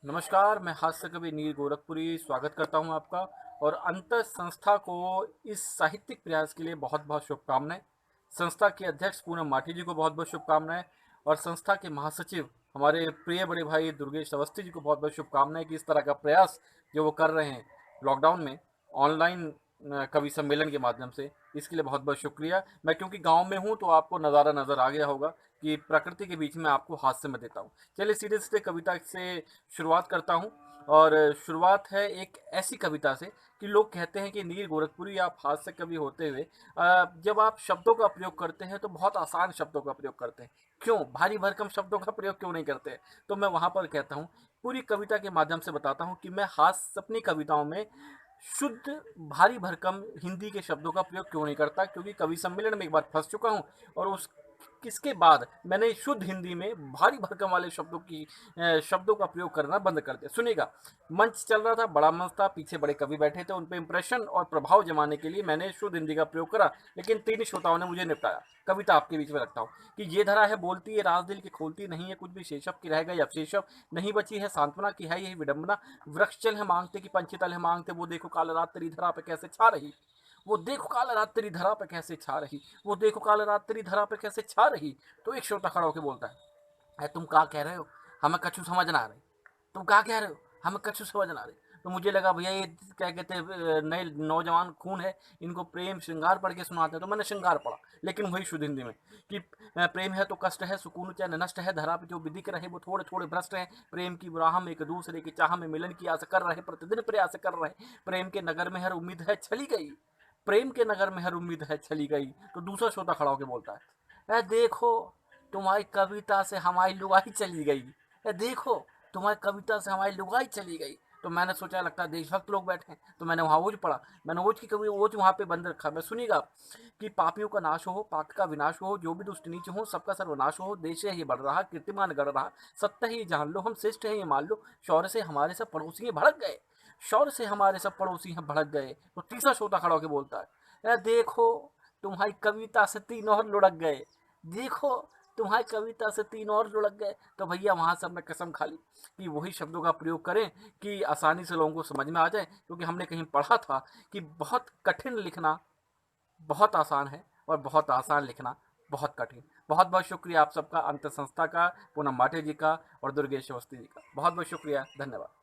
नमस्कार, मैं हास्य कवि नीर गोरखपुरी स्वागत करता हूं आपका। और अंतः संस्था को इस साहित्यिक प्रयास के लिए बहुत बहुत शुभकामनाएं। संस्था के अध्यक्ष पूनम माठी जी को बहुत बहुत शुभकामनाएं। और संस्था के महासचिव हमारे प्रिय बड़े भाई दुर्गेश अवस्थी जी को बहुत बहुत शुभकामनाएं कि इस तरह का प्रयास जो वो कर रहे हैं लॉकडाउन में ऑनलाइन कवि सम्मेलन के माध्यम से, इसके लिए बहुत बहुत शुक्रिया। मैं क्योंकि गांव में हूं तो आपको नज़ारा नज़र आ गया होगा कि प्रकृति के बीच में आपको हास्य में देता हूं। चलिए सीधे सीधे कविता से शुरुआत करता हूं। और शुरुआत है एक ऐसी कविता से कि लोग कहते हैं कि नीर गोरखपुरी आप हास्य कवि होते हुए जब आप शब्दों का प्रयोग करते हैं तो बहुत आसान शब्दों का प्रयोग करते हैं, क्यों भारी भरकम शब्दों का प्रयोग क्यों नहीं करते हैं? तो मैं वहां पर कहता हूं, पूरी कविता के माध्यम से बताता हूं कि मैं हास्य अपनी कविताओं में शुद्ध भारी भरकम हिंदी के शब्दों का प्रयोग क्यों नहीं करता, क्योंकि कवि सम्मेलन में एक बार फंस चुका हूं। और उस किसके बाद मैंने शुद्ध हिंदी में भारी भरकम वाले शब्दों का प्रयोग करना बंद कर दिया। सुनिएगा, मंच चल रहा था, बड़ा मंच था, पीछे बड़े कवि बैठे थे, उन पे इंप्रेशन और प्रभाव जमाने के लिए मैंने शुद्ध हिंदी का प्रयोग करा, लेकिन तीन श्रोताओं ने मुझे निपटाया। कविता आपके बीच में रखता हूँ कि ये धरा है बोलती है राज दिल की खोलती नहीं है कुछ भी, शेषव की रह गई अब शेषव नहीं बची है सांत्वना की है यही विडंबना, वृक्ष चल है मांगते कि पंचतल है मांगते, वो देखो काल रात तेरी धरा पे कैसे छा रही, वो देखो काल रात तेरी धरा पे कैसे छा रही, वो देखो काल रात तेरी धरा पे कैसे छा रही। तो एक श्रोता खड़ा होकर बोलता है, "अरे तुम क्या कह रहे हो, हमें कछु समझ ना आ रही, तुम क्या कह रहे हो, हमें कछु समझ ना आ रही।" तो मुझे लगा भैया ये क्या कहते हैं, नए नौजवान खून है, इनको प्रेम श्रृंगार पढ़ के सुनाते हैं। तो मैंने श्रृंगार पढ़ा, लेकिन वही शुद्ध हिंदी में कि प्रेम है तो कष्ट है सुकून चैन नष्ट है, धरा पे जो विदिक रहे वो थोड़े थोड़े भ्रष्ट है, प्रेम की राह में एक दूसरे की चाह में मिलन की आस कर रहे, प्रतिदिन प्रयास कर रहे, प्रेम के नगर में हर उम्मीद है छली गई, प्रेम के नगर में हर उम्मीद है छली गई। तो दूसरा श्रोता खड़ा होकर बोलता है, "ए देखो तुम्हारी कविता से हमारी लुगाई चली गई, ए देखो तुम्हारी कविता से हमारी लुगाई चली गई।" तो मैंने सोचा लगता है देशभक्त लोग बैठे हैं, तो मैंने वहाँ ओज पढ़ा। मैंने ओज की कवि ओज वहाँ पे बंद रखा। मैं सुनिएगा कि पापियों का नाश हो, पाक का विनाश हो, जो भी दुष्ट नीच हो सबका सर्वनाश हो, देश है ये बढ़ रहा कीर्तिमान गढ़ रहा, सत्य है ये जान लो हम श्रेष्ठ है ये मान लो, शौर्य से हमारे सब पड़ोसी भड़क गए, शौर्य से हमारे सब पड़ोसी हैं भड़क गए। तो तीसरा श्रोता खड़ा होकर बोलता है, "ए देखो तुम्हारी कविता से तीन और लुढ़क गए, देखो तुम्हारी कविता से तीन और लुढ़क गए।" तो भैया वहां से हमने कसम खा ली कि वही शब्दों का प्रयोग करें कि आसानी से लोगों को समझ में आ जाए, क्योंकि हमने कहीं पढ़ा था कि बहुत कठिन लिखना बहुत आसान है और बहुत आसान लिखना बहुत कठिन। बहुत बहुत शुक्रिया आप सबका, अंत संस्था का, पूनम माटे जी का और दुर्गेश अवस्थी जी का। बहुत बहुत शुक्रिया, धन्यवाद।